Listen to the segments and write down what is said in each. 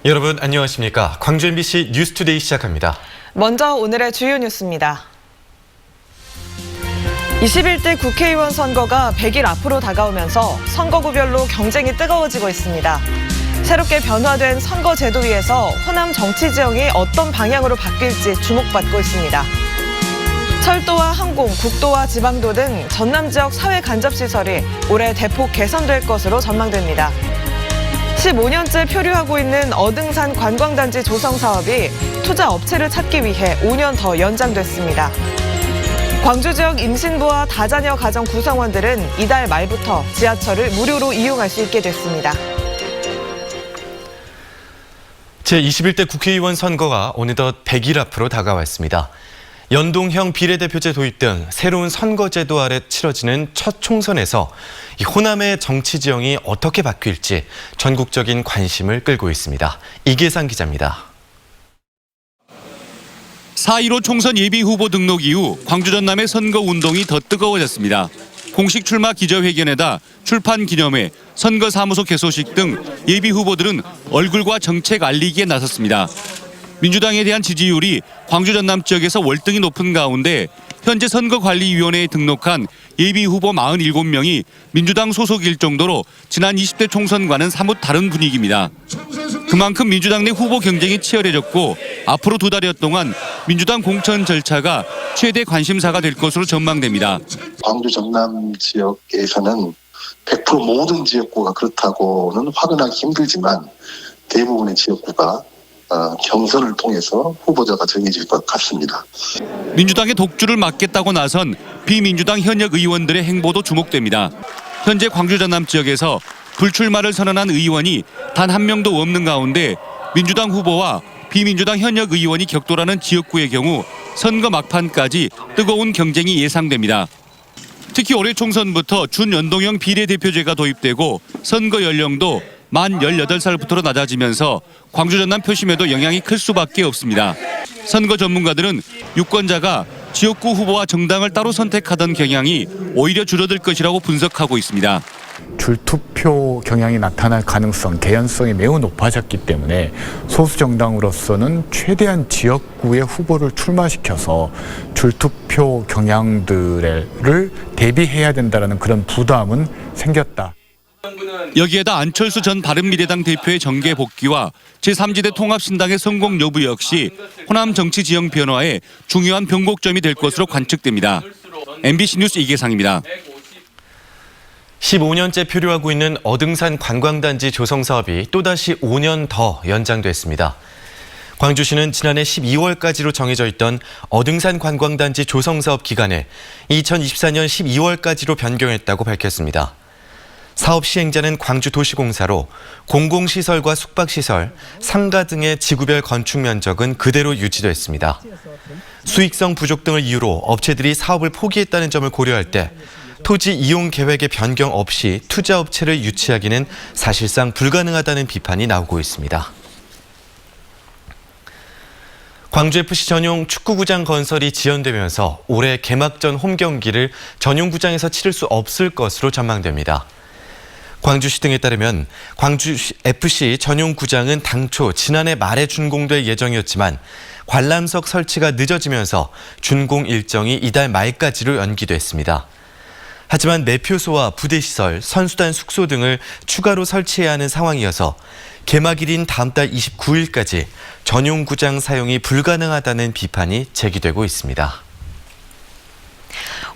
여러분 안녕하십니까? 광주 MBC 뉴스투데이 시작합니다. 먼저 오늘의 주요 뉴스입니다. 21대 국회의원 선거가 100일 앞으로 다가오면서 선거구별로 경쟁이 뜨거워지고 있습니다. 새롭게 변화된 선거제도위에서 호남 정치 지형이 어떤 방향으로 바뀔지 주목받고 있습니다. 철도와 항공, 국도와 지방도 등 전남 지역 사회 간접시설이 올해 대폭 개선될 것으로 전망됩니다. 15년째 표류하고 있는 어등산 관광단지 조성 사업이 투자 업체를 찾기 위해 5년 더 연장됐습니다. 광주 지역 임신부와 다자녀 가정 구성원들은 이달 말부터 지하철을 무료로 이용할 수 있게 됐습니다. 제21대 국회의원 선거가 어느덧 100일 앞으로 다가왔습니다. 연동형 비례대표제 도입 등 새로운 선거제도 아래 치러지는 첫 총선에서 이 호남의 정치 지형이 어떻게 바뀔지 전국적인 관심을 끌고 있습니다. 이계상 기자입니다. 4.15 총선 예비 후보 등록 이후 광주 전남의 선거 운동이 더 뜨거워졌습니다. 공식 출마 기자회견에다 출판 기념회, 선거사무소 개소식 등 예비 후보들은 얼굴과 정책 알리기에 나섰습니다. 민주당에 대한 지지율이 광주 전남 지역에서 월등히 높은 가운데 현재 선거관리위원회에 등록한 예비 후보 47명이 민주당 소속일 정도로 지난 20대 총선과는 사뭇 다른 분위기입니다. 그만큼 민주당 내 후보 경쟁이 치열해졌고 앞으로 2달여 동안 민주당 공천 절차가 최대 관심사가 될 것으로 전망됩니다. 광주 전남 지역에서는 100% 모든 지역구가 그렇다고는 확언하기 힘들지만 대부분의 지역구가 경선을 통해서 후보자가 정해질 것 같습니다. 민주당의 독주를 막겠다고 나선 비민주당 현역 의원들의 행보도 주목됩니다. 현재 광주 전남 지역에서 불출마를 선언한 의원이 단 한 명도 없는 가운데 민주당 후보와 비민주당 현역 의원이 격돌하는 지역구의 경우 선거 막판까지 뜨거운 경쟁이 예상됩니다. 특히 올해 총선부터 준연동형 비례대표제가 도입되고 선거 연령도 만 18살부터로 낮아지면서 광주 전남 표심에도 영향이 클 수밖에 없습니다. 선거 전문가들은 유권자가 지역구 후보와 정당을 따로 선택하던 경향이 오히려 줄어들 것이라고 분석하고 있습니다. 줄투표 경향이 나타날 가능성, 개연성이 매우 높아졌기 때문에 소수 정당으로서는 최대한 지역구의 후보를 출마시켜서 줄투표 경향들을 대비해야 된다는 그런 부담은 생겼다. 여기에다 안철수 전 바른미래당 대표의 정계 복귀와 제3지대 통합신당의 성공 여부 역시 호남 정치 지형 변화에 중요한 변곡점이 될 것으로 관측됩니다. MBC 뉴스 이계상입니다. 15년째 표류하고 있는 어등산 관광단지 조성 사업이 또다시 5년 더 연장됐습니다. 광주시는 지난해 12월까지로 정해져 있던 어등산 관광단지 조성 사업 기간을 2024년 12월까지로 변경했다고 밝혔습니다. 사업 시행자는 광주도시공사로 공공시설과 숙박시설, 상가 등의 지구별 건축 면적은 그대로 유지됐습니다. 수익성 부족 등을 이유로 업체들이 사업을 포기했다는 점을 고려할 때 토지 이용 계획의 변경 없이 투자업체를 유치하기는 사실상 불가능하다는 비판이 나오고 있습니다. 광주FC 전용 축구구장 건설이 지연되면서 올해 개막전 홈경기를 전용구장에서 치를 수 없을 것으로 전망됩니다. 광주시 등에 따르면 광주FC 전용 구장은 당초 지난해 말에 준공될 예정이었지만 관람석 설치가 늦어지면서 준공 일정이 이달 말까지로 연기됐습니다. 하지만 매표소와 부대시설, 선수단 숙소 등을 추가로 설치해야 하는 상황이어서 개막일인 다음 달 29일까지 전용 구장 사용이 불가능하다는 비판이 제기되고 있습니다.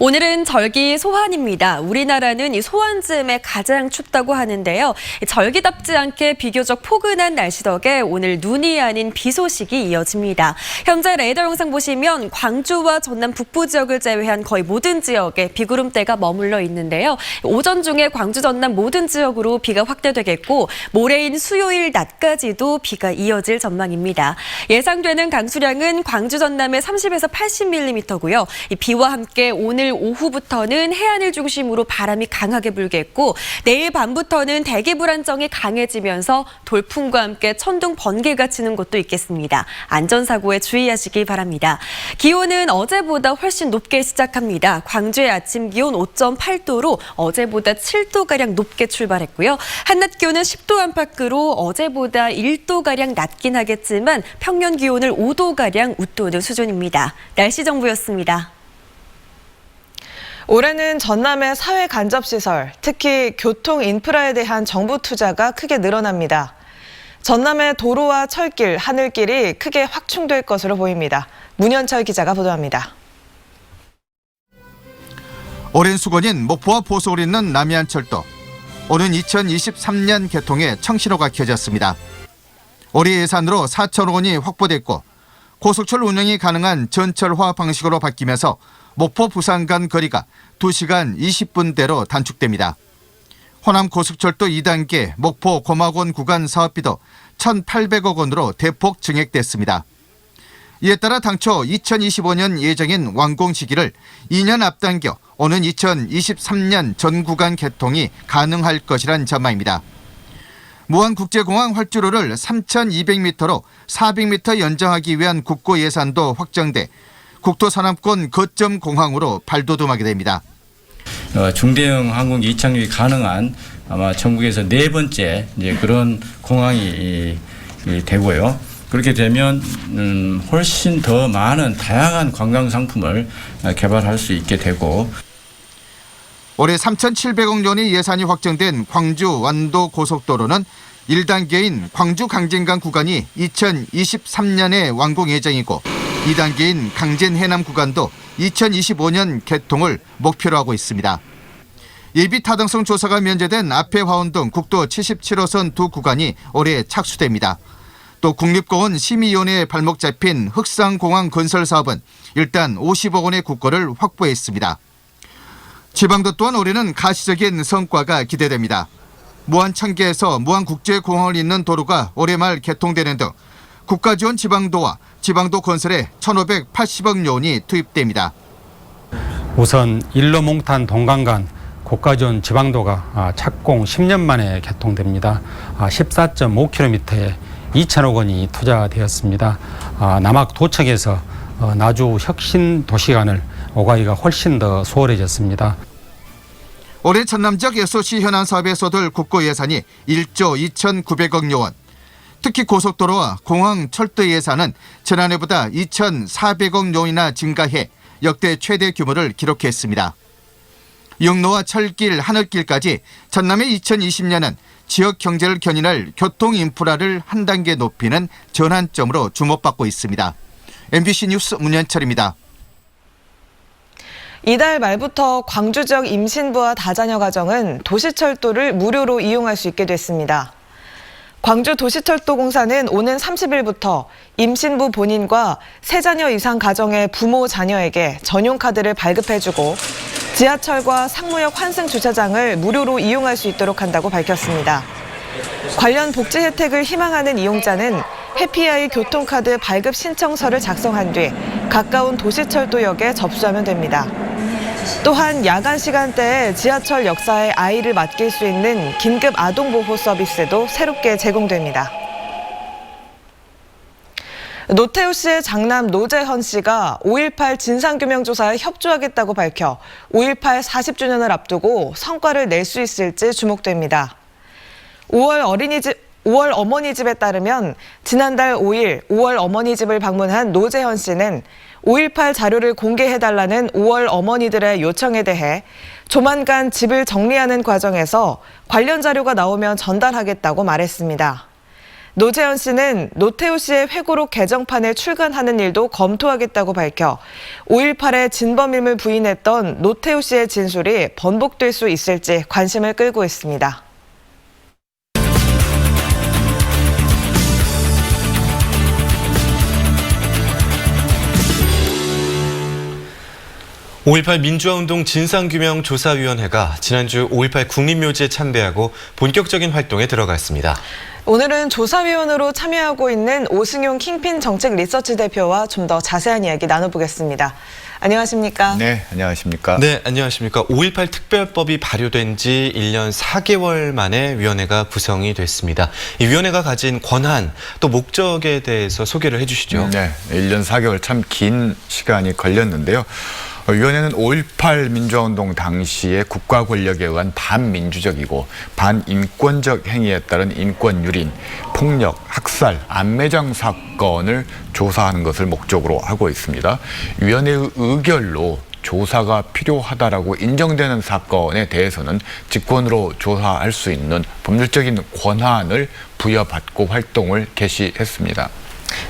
오늘은 절기 소환입니다. 우리나라는 이 소환쯤에 가장 춥다고 하는데요. 절기답지 않게 비교적 포근한 날씨 덕에 오늘 눈이 아닌 비 소식이 이어집니다. 현재 레이더 영상 보시면 광주와 전남 북부 지역을 제외한 거의 모든 지역에 비구름대가 머물러 있는데요. 오전 중에 광주 전남 모든 지역으로 비가 확대되겠고 모레인 수요일 낮까지도 비가 이어질 전망입니다. 예상되는 강수량은 광주 전남에 30에서 80mm고요. 이 비와 함께 지역에 오늘 오후부터는 해안을 중심으로 바람이 강하게 불겠고 내일 밤부터는 대기 불안정이 강해지면서 돌풍과 함께 천둥 번개가 치는 곳도 있겠습니다. 안전사고에 주의하시기 바랍니다. 기온은 어제보다 훨씬 높게 시작합니다. 광주의 아침 기온 5.8도로 어제보다 7도가량 높게 출발했고요. 한낮 기온은 10도 안팎으로 어제보다 1도가량 낮긴 하겠지만 평년 기온을 5도가량 웃도는 수준입니다. 날씨 정보였습니다. 올해는 전남의 사회 간접시설, 특히 교통 인프라에 대한 정부 투자가 크게 늘어납니다. 전남의 도로와 철길, 하늘길이 크게 확충될 것으로 보입니다. 문현철 기자가 보도합니다. 오랜 수건인 목포와 보석을 잇는 남해안철도. 오는 2023년 개통에 청신호가 켜졌습니다. 올해 예산으로 4천억 원이 확보됐고 고속철 운행이 가능한 전철화 방식으로 바뀌면서 목포 부산 간 거리가 2시간 20분대로 단축됩니다. 호남 고속철도 2단계 목포 고막원 구간 사업비도 1,800억 원으로 대폭 증액됐습니다. 이에 따라 당초 2025년 예정인 완공 시기를 2년 앞당겨 오는 2023년 전 구간 개통이 가능할 것이란 전망입니다. 무안국제공항 활주로를 3,200m로 400m 연장하기 위한 국고 예산도 확정돼 국토 산업권 거점 공항으로 발돋움하게 됩니다. 중대형 항공기 이착륙이 가능한 아마 전국에서 네 번째 이제 그런 공항이 되고요. 그렇게 되면 훨씬 더 많은 다양한 관광 상품을 개발할 수 있게 되고. 올해 3,700억 원의 예산이 확정된 광주 완도 고속도로는 1단계인 광주 강진강 구간이 2023년에 완공 예정이고 2단계인 강진 해남 구간도 2025년 개통을 목표로 하고 있습니다. 예비 타당성 조사가 면제된 앞에 화원 등 국도 77호선 두 구간이 올해 착수됩니다. 또 국립공원 심의위원회에 발목 잡힌 흑상공항 건설 사업은 일단 50억 원의 국고를 확보했습니다. 지방도 또한 올해는 가시적인 성과가 기대됩니다. 무안 청계에서 무안국제공항을 잇는 도로가 올해 말 개통되는 등 국가지원 지방도와 지방도 건설에 1,580억 원이 투입됩니다. 우선 일로몽탄 동강간 고가지원 지방도가 착공 10년 만에 개통됩니다. 14.5km에 2천억 원이 투자되었습니다. 남학 도청에서 나주 혁신 도시간을 오가기가 훨씬 더 수월해졌습니다. 올해 전남 지역 SOC 현안 사업에 쏟을 국고 예산이 1조 2,900억 원. 특히 고속도로와 공항 철도 예산은 지난해보다 2,400억 원이나 증가해 역대 최대 규모를 기록했습니다. 육로와 철길, 하늘길까지 전남의 2020년은 지역 경제를 견인할 교통 인프라를 한 단계 높이는 전환점으로 주목받고 있습니다. MBC 뉴스 문현철입니다. 이달 말부터 광주 지역 임신부와 다자녀 가정은 도시철도를 무료로 이용할 수 있게 됐습니다. 광주 도시철도공사는 오는 30일부터 임신부 본인과 3자녀 이상 가정의 부모 자녀에게 전용 카드를 발급해주고 지하철과 상무역 환승 주차장을 무료로 이용할 수 있도록 한다고 밝혔습니다. 관련 복지 혜택을 희망하는 이용자는 해피아이 교통카드 발급 신청서를 작성한 뒤 가까운 도시철도역에 접수하면 됩니다. 또한 야간 시간대에 지하철 역사에 아이를 맡길 수 있는 긴급 아동보호 서비스도 새롭게 제공됩니다. 노태우 씨의 장남 노재헌 씨가 5.18 진상규명조사에 협조하겠다고 밝혀 5.18 40주년을 앞두고 성과를 낼 수 있을지 주목됩니다. 5월 어머니집에 따르면 지난달 5일 5월 어머니집을 방문한 노재헌 씨는 5.18 자료를 공개해달라는 5월 어머니들의 요청에 대해 조만간 집을 정리하는 과정에서 관련 자료가 나오면 전달하겠다고 말했습니다. 노재헌 씨는 노태우 씨의 회고록 개정판을 출간하는 일도 검토하겠다고 밝혀 5.18의 진범임을 부인했던 노태우 씨의 진술이 번복될 수 있을지 관심을 끌고 있습니다. (5.18) 민주화운동 진상규명조사위원회가 지난주 5.18 국립묘지에 참배하고 본격적인 활동에 들어갔습니다. 오늘은 조사위원으로 참여하고 있는 오승용 킹핀 정책 리서치 대표와 좀 더 자세한 이야기 나눠보겠습니다. 안녕하십니까? 네, 안녕하십니까? 네, 안녕하십니까. 5.18 특별법이 발효된 지 1년 4개월 만에 위원회가 구성이 됐습니다. 이 위원회가 가진 권한 또 목적에 대해서 소개를 해주시죠. 네, 1년 4개월 참 긴 시간이 걸렸는데요. 위원회는 5.18 민주화운동 당시에 국가 권력에 의한 반민주적이고 반인권적 행위에 따른 인권유린, 폭력, 학살, 안매장 사건을 조사하는 것을 목적으로 하고 있습니다. 위원회의 의결로 조사가 필요하다라고 인정되는 사건에 대해서는 직권으로 조사할 수 있는 법률적인 권한을 부여받고 활동을 개시했습니다.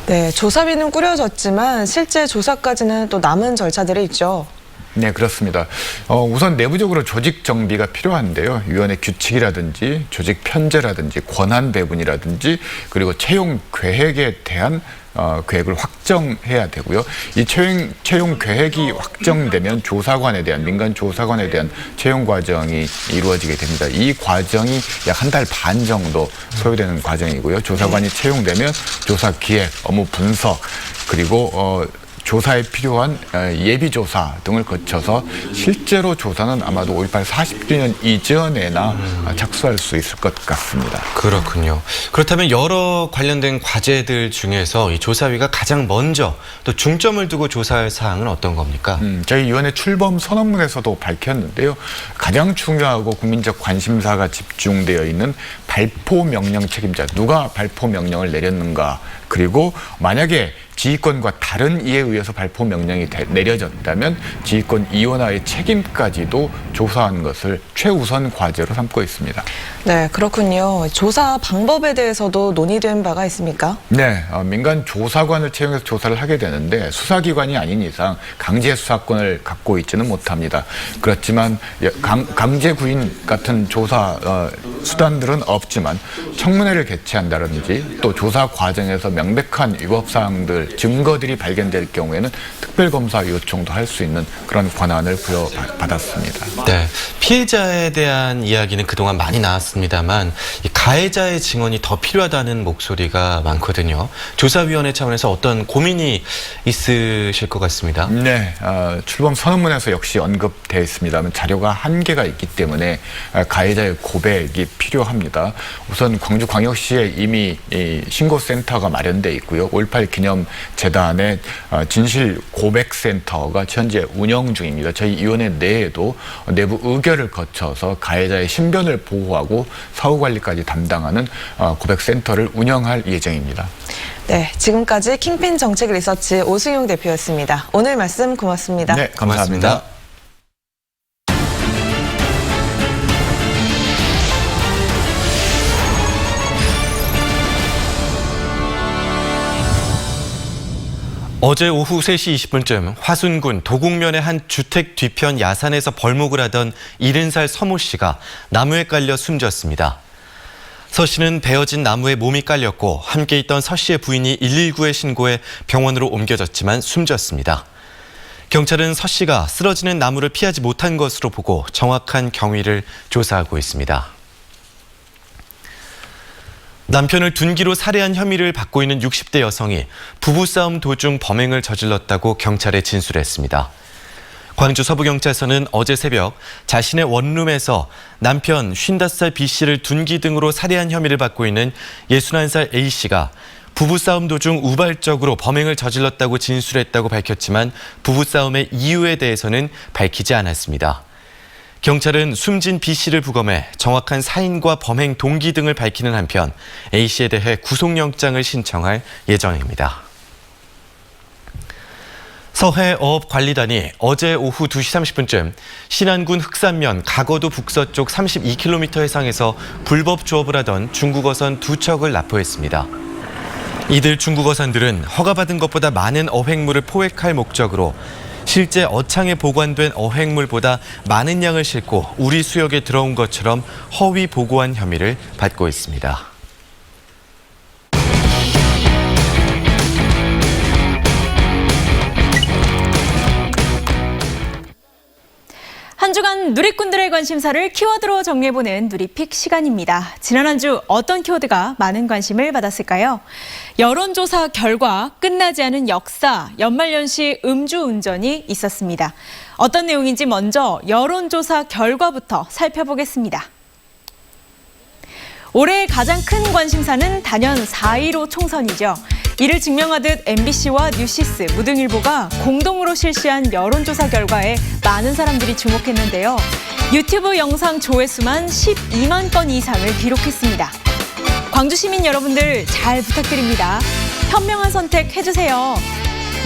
네, 조사비는 꾸려졌지만 실제 조사까지는 또 남은 절차들이 있죠. 네, 그렇습니다. 우선 내부적으로 조직 정비가 필요한데요. 위원회 규칙이라든지 조직 편제라든지 권한 배분이라든지 그리고 채용 계획에 대한 계획을 확정해야 되고요. 이 채용 계획이 확정되면 조사관에 대한 민간 조사관에 대한 채용 과정이 이루어지게 됩니다. 이 과정이 약 한 달 반 정도 소요되는 과정이고요. 조사관이 채용되면 조사 기획, 업무 분석 그리고 조사에 필요한 예비조사 등을 거쳐서 실제로 조사는 아마도 5.18 40주년 이전에나 착수할 수 있을 것 같습니다. 그렇군요. 그렇다면 여러 관련된 과제들 중에서 이 조사위가 가장 먼저 또 중점을 두고 조사할 사항은 어떤 겁니까? 저희 위원회 출범 선언문에서도 밝혔는데요. 가장 중요하고 국민적 관심사가 집중되어 있는 발포 명령 책임자, 누가 발포 명령을 내렸는가, 그리고 만약에 지휘권과 다른 이에 의해서 발포 명령이 내려졌다면 지휘권 이원화의 책임까지도 조사하는 것을 최우선 과제로 삼고 있습니다. 네, 그렇군요. 조사 방법에 대해서도 논의된 바가 있습니까? 네, 민간 조사관을 채용해서 조사를 하게 되는데 수사기관이 아닌 이상 강제 수사권을 갖고 있지는 못합니다. 그렇지만 강제 구인 같은 조사 수단들은 없지만 청문회를 개최한다든지 또 조사 과정에서 명백한 위법 사항들, 증거들이 발견될 경우에는 특별검사 요청도 할 수 있는 그런 권한을 부여받았습니다. 네, 피해자에 대한 이야기는 그동안 많이 나왔습니다만 이 가해자의 증언이 더 필요하다는 목소리가 많거든요. 조사위원회 차원에서 어떤 고민이 있으실 것 같습니다. 네, 출범 선언문에서 역시 언급되어 있습니다만 자료가 한계가 있기 때문에 가해자의 고백이 필요합니다. 우선 광주광역시에 이미 신고센터가 마련돼 있고요. 5.18 기념재단의 진실 고백센터가 현재 운영 중입니다. 저희 위원회 내에도 내부 의결을 거쳐서 가해자의 신변을 보호하고 사후관리까지 담당하는 고백센터를 운영할 예정입니다. 네, 지금까지 킹핀 정책 리서치 오승용 대표였습니다. 오늘 말씀 고맙습니다. 네, 감사합니다. 어제 오후 3시 20분쯤 화순군 도곡면의 한 주택 뒤편 야산에서 벌목을 하던 70살 서모 씨가 나무에 깔려 숨졌습니다. 서 씨는 베어진 나무에 몸이 깔렸고 함께 있던 서 씨의 부인이 119에 신고해 병원으로 옮겨졌지만 숨졌습니다. 경찰은 서 씨가 쓰러지는 나무를 피하지 못한 것으로 보고 정확한 경위를 조사하고 있습니다. 남편을 둔기로 살해한 혐의를 받고 있는 60대 여성이 부부싸움 도중 범행을 저질렀다고 경찰에 진술했습니다. 광주 서부경찰서는 어제 새벽 자신의 원룸에서 남편 55살 B씨를 둔기 등으로 살해한 혐의를 받고 있는 61살 A씨가 부부싸움 도중 우발적으로 범행을 저질렀다고 진술했다고 밝혔지만 부부싸움의 이유에 대해서는 밝히지 않았습니다. 경찰은 숨진 B씨를 부검해 정확한 사인과 범행 동기 등을 밝히는 한편 A씨에 대해 구속영장을 신청할 예정입니다. 서해어업관리단이 어제 오후 2시 30분쯤 신안군 흑산면 가거도 북서쪽 32km 해상에서 불법 조업을 하던 중국어선 2척을 납포했습니다. 이들 중국어선들은 허가받은 것보다 많은 어획물을 포획할 목적으로 실제 어창에 보관된 어획물보다 많은 양을 싣고 우리 수역에 들어온 것처럼 허위 보고한 혐의를 받고 있습니다. 한 주간 이번 누리꾼들의 관심사를 키워드로 정리해보는 누리픽 시간입니다. 지난 한 주 어떤 키워드가 많은 관심을 받았을까요? 여론조사 결과 끝나지 않은 역사, 연말연시 음주운전이 있었습니다. 어떤 내용인지 먼저 여론조사 결과부터 살펴보겠습니다. 올해 가장 큰 관심사는 단연 4.15 총선이죠. 이를 증명하듯 MBC와 뉴시스, 무등일보가 공동으로 실시한 여론조사 결과에 많은 사람들이 주목했는데요. 유튜브 영상 조회수만 12만 건 이상을 기록했습니다. 광주 시민 여러분들 잘 부탁드립니다. 현명한 선택 해주세요.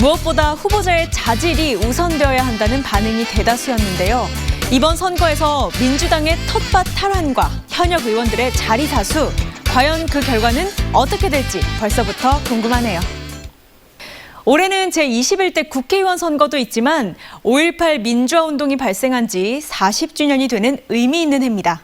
무엇보다 후보자의 자질이 우선되어야 한다는 반응이 대다수였는데요. 이번 선거에서 민주당의 텃밭 탈환과 현역 의원들의 자리 사수, 과연 그 결과는 어떻게 될지 벌써부터 궁금하네요. 올해는 제21대 국회의원 선거도 있지만 5.18 민주화 운동이 발생한 지 40주년이 되는 의미 있는 해입니다.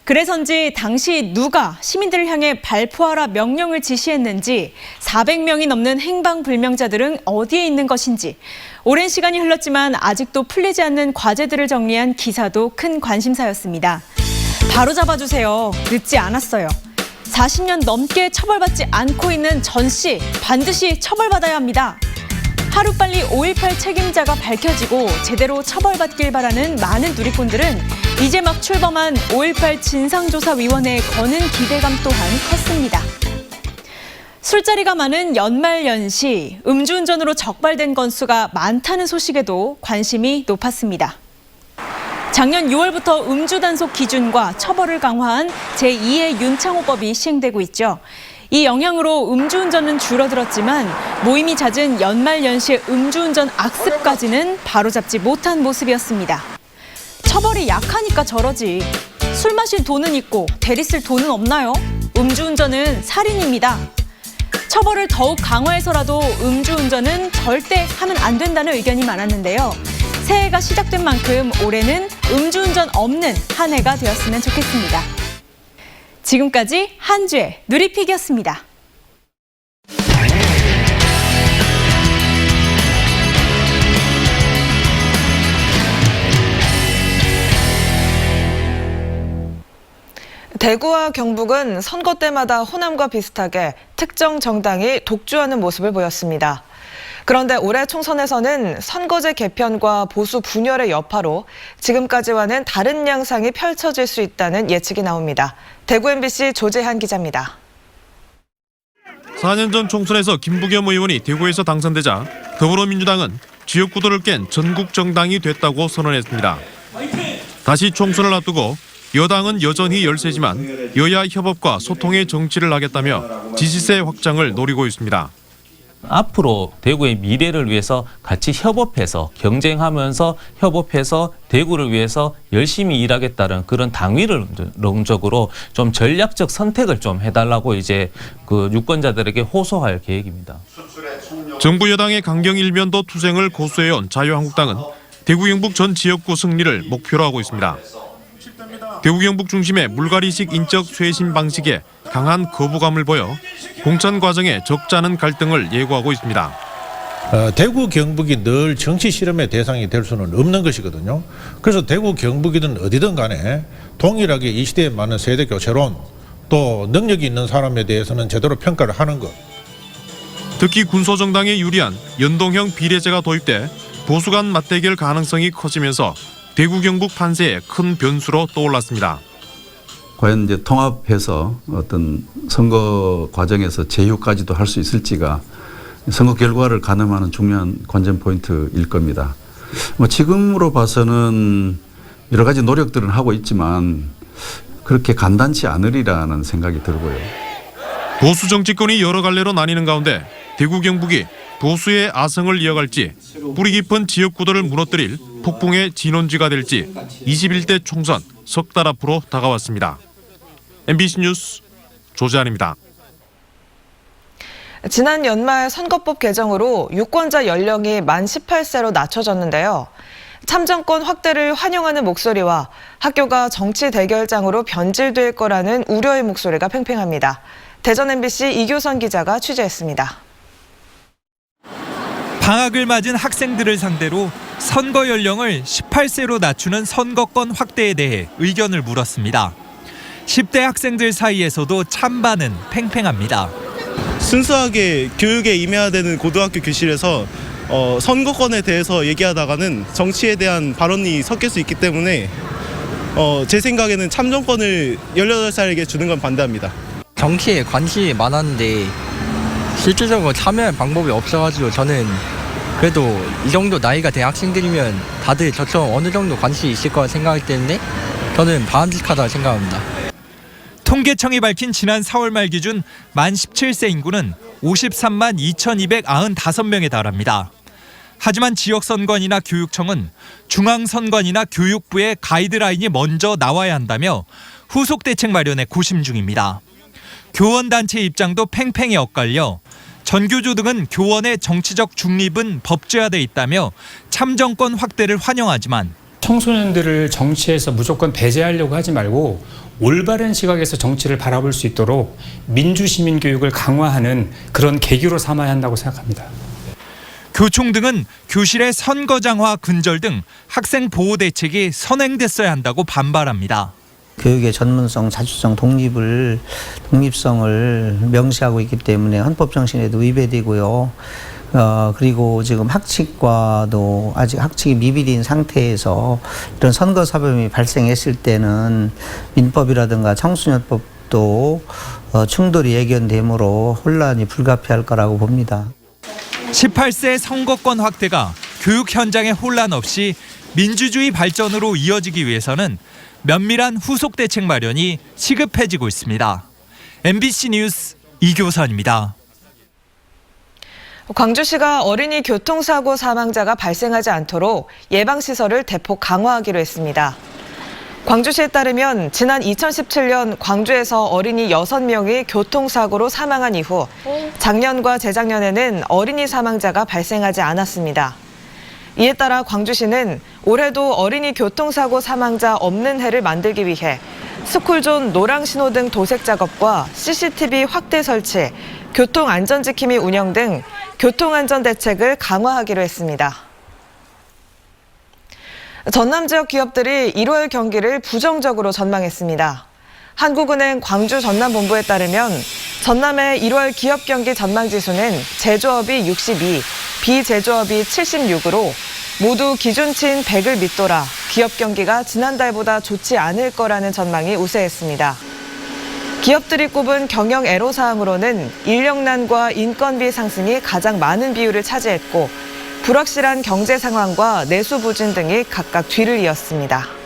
그래서인지 당시 누가 시민들을 향해 발포하라 명령을 지시했는지, 400명이 넘는 행방불명자들은 어디에 있는 것인지, 오랜 시간이 흘렀지만 아직도 풀리지 않는 과제들을 정리한 기사도 큰 관심사였습니다. 바로 잡아주세요. 늦지 않았어요. 40년 넘게 처벌받지 않고 있는 전 씨, 반드시 처벌받아야 합니다. 하루빨리 5.18 책임자가 밝혀지고 제대로 처벌받길 바라는 많은 누리꾼들은 이제 막 출범한 5.18 진상조사위원회에 거는 기대감 또한 컸습니다. 술자리가 많은 연말연시, 음주운전으로 적발된 건수가 많다는 소식에도 관심이 높았습니다. 작년 6월부터 음주단속 기준과 처벌을 강화한 제2의 윤창호법이 시행되고 있죠. 이 영향으로 음주운전은 줄어들었지만 모임이 잦은 연말연시의 음주운전 악습까지는 바로잡지 못한 모습이었습니다. 처벌이 약하니까 저러지. 술 마실 돈은 있고 대리 쓸 돈은 없나요? 음주운전은 살인입니다. 처벌을 더욱 강화해서라도 음주운전은 절대 하면 안 된다는 의견이 많았는데요. 새해가 시작된 만큼 올해는 음주운전 없는 한 해가 되었으면 좋겠습니다. 지금까지 한 주의 누리픽이었습니다. 대구와 경북은 선거 때마다 호남과 비슷하게 특정 정당이 독주하는 모습을 보였습니다. 그런데 올해 총선에서는 선거제 개편과 보수 분열의 여파로 지금까지와는 다른 양상이 펼쳐질 수 있다는 예측이 나옵니다. 대구 MBC 조재한 기자입니다. 4년 전 총선에서 김부겸 의원이 대구에서 당선되자 더불어민주당은 지역구도를 깬 전국 정당이 됐다고 선언했습니다. 다시 총선을 앞두고 여당은 여전히 열세지만 여야 협업과 소통의 정치를 하겠다며 지지세 확장을 노리고 있습니다. 앞으로 대구의 미래를 위해서 같이 협업해서 경쟁하면서 협업해서 대구를 위해서 열심히 일하겠다는 그런 당위론적으로 좀 전략적 선택을 좀 해달라고 이제 그 유권자들에게 호소할 계획입니다. 정부 여당의 강경 일면도 투쟁을 고수해온 자유한국당은 대구 경북 전 지역구 승리를 목표로 하고 있습니다. 대구 경북 중심의 물갈이식 인적 쇄신 방식에 강한 거부감을 보여 공천 과정에 적지 않은 갈등을 예고하고 있습니다. 대구 경북이 늘 정치 실험의 대상이 될 수는 없는 것이거든요. 그래서 대구 경북이든 어디든 간에 동일하게 이 시대에 맞는 세대 교체론, 또 능력이 있는 사람에 대해서는 제대로 평가를 하는 것. 특히 군소정당에 유리한 연동형 비례제가 도입돼 보수 간 맞대결 가능성이 커지면서 대구 경북 판세에 큰 변수로 떠올랐습니다. 과연 이제 통합해서 어떤 선거 과정에서 제휴까지도 할 수 있을지가 선거 결과를 가늠하는 중요한 관전 포인트일 겁니다. 지금으로 봐서는 여러 가지 노력들은 하고 있지만 그렇게 간단치 않으리라는 생각이 들고요. 보수 정치권이 여러 갈래로 나뉘는 가운데 대구 경북이 보수의 아성을 이어갈지 뿌리 깊은 지역구도를 무너뜨릴 폭풍의 진원지가 될지 21대 총선 석 달 앞으로 다가왔습니다. MBC 뉴스 조재한입니다. 지난 연말 선거법 개정으로 유권자 연령이 만 18세로 낮춰졌는데요. 참정권 확대를 환영하는 목소리와 학교가 정치 대결장으로 변질될 거라는 우려의 목소리가 팽팽합니다. 대전 MBC 이교선 기자가 취재했습니다. 방학을 맞은 학생들을 상대로 선거 연령을 18세로 낮추는 선거권 확대에 대해 의견을 물었습니다. 10대 학생들 사이에서도 찬반은 팽팽합니다. 순수하게 교육에 임해야 되는 고등학교 교실에서 선거권에 대해서 얘기하다가는 정치에 대한 발언이 섞일 수 있기 때문에 제 생각에는 참정권을 18살에게 주는 건 반대합니다. 정치에 관심이 많았는데 실질적으로 참여할 방법이 없어가지고 저는 그래도 이 정도 나이가 된 학생들이면 다들 저처럼 어느 정도 관심이 있을 거라 생각하기 때문에 저는 바람직하다고 생각합니다. 통계청이 밝힌 지난 4월 말 기준 만 17세 인구는 53만 2,295명에 달합니다. 하지만 지역선관위나 교육청은 중앙선관위나 교육부의 가이드라인이 먼저 나와야 한다며 후속 대책 마련에 고심 중입니다. 교원단체 입장도 팽팽히 엇갈려 전교조 등은 교원의 정치적 중립은 법제화돼 있다며 참정권 확대를 환영하지만 청소년들을 정치에서 무조건 배제하려고 하지 말고 올바른 시각에서 정치를 바라볼 수 있도록 민주시민 교육을 강화하는 그런 계기로 삼아야 한다고 생각합니다. 교총 등은 교실의 선거장화 근절 등 학생 보호 대책이 선행됐어야 한다고 반발합니다. 교육의 전문성, 자주성, 독립성을 명시하고 있기 때문에 헌법 정신에도 위배되고요. 그리고 지금 학칙과도 아직 학칙이 미비된 상태에서 이런 선거 사범이 발생했을 때는 민법이라든가 청소년법도 충돌이 예견되므로 혼란이 불가피할 거라고 봅니다. 18세 선거권 확대가 교육 현장의 혼란 없이 민주주의 발전으로 이어지기 위해서는 면밀한 후속 대책 마련이 시급해지고 있습니다. MBC 뉴스 이교선입니다. 광주시가 어린이 교통사고 사망자가 발생하지 않도록 예방시설을 대폭 강화하기로 했습니다. 광주시에 따르면 지난 2017년 광주에서 어린이 6명이 교통사고로 사망한 이후 작년과 재작년에는 어린이 사망자가 발생하지 않았습니다. 이에 따라 광주시는 올해도 어린이 교통사고 사망자 없는 해를 만들기 위해 스쿨존 노랑신호등 도색 작업과 CCTV 확대 설치, 교통안전지킴이 운영 등 교통안전 대책을 강화하기로 했습니다. 전남 지역 기업들이 1월 경기를 부정적으로 전망했습니다. 한국은행 광주 전남본부에 따르면 전남의 1월 기업 경기 전망지수는 제조업이 62, 비제조업이 76으로 모두 기준치인 100을 밑돌아 기업 경기가 지난달보다 좋지 않을 거라는 전망이 우세했습니다. 기업들이 꼽은 경영 애로사항으로는 인력난과 인건비 상승이 가장 많은 비율을 차지했고 불확실한 경제 상황과 내수 부진 등이 각각 뒤를 이었습니다.